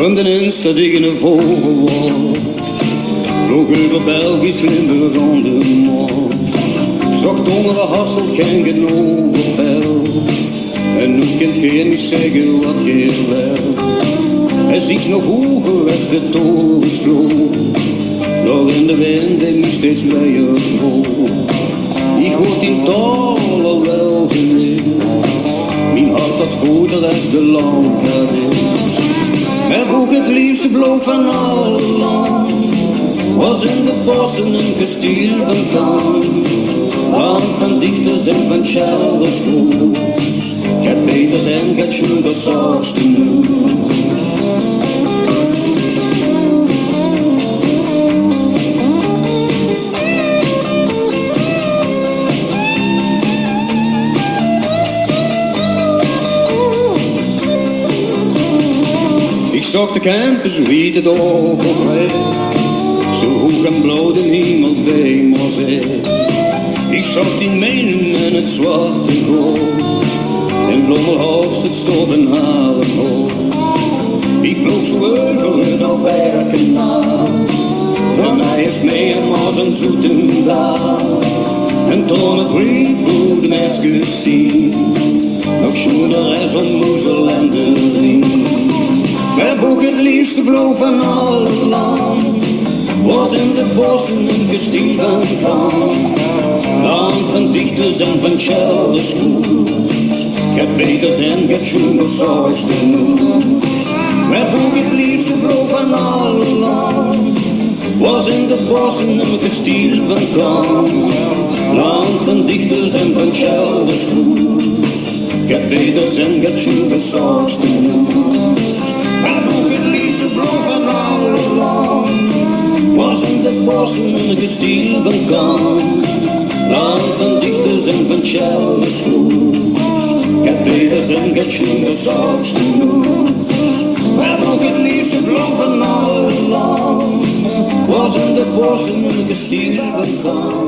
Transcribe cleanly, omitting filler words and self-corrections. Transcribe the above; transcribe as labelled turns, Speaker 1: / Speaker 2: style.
Speaker 1: Runden in stadigen vogelwal, vloog over Belgisch Limburg aan de maan. Zocht onder de hassel geen genovenbel, en nu kent geen niet zeggen wat je wil. Hij ziet nog hoger als de torensploot, nog in de wind en niet steeds blijer groot. Ik hoort in taal al wel geleerd, mijn hart dat groter als de landkaart. Hij vroeg het liefste vloog van alle land, was in de bossen een gestier van kan. Land van dichters en van schilders goed, gaat Peters en gaat Schubers zorgste nu. Ik zag de campus wie het overbleef, zo hoog en blauw de hemel bij me. Ik zag die menen en het zwarte goud, en blommelhoogst het stoppen haren hoog. Ik vloog zo over het Alberkanaal, van mij is mee en was een zoete daal. En toen het riep de mens gezien, nog schoener en zo'n moezel en de riem. Wij boek het liefste blauw van alle land, was in de bossen een gestier van kan. Land van dichters en van schilders goed, gaat Peters en gaat Schubers zorgste noes. Wij boek het liefste blauw van alle land, was in de bossen een gestier van kan. Land van dichters en van schilders goed, gaat Peters en gaat Schubers zorgste noes. Was in de bossen een gestier van kan. Land van dichters en van schilders goed, gaat Peters en gaat Schubers zorgste noes. Wij nog het liefste blauw van alle land, was in de bossen een gestier van kan.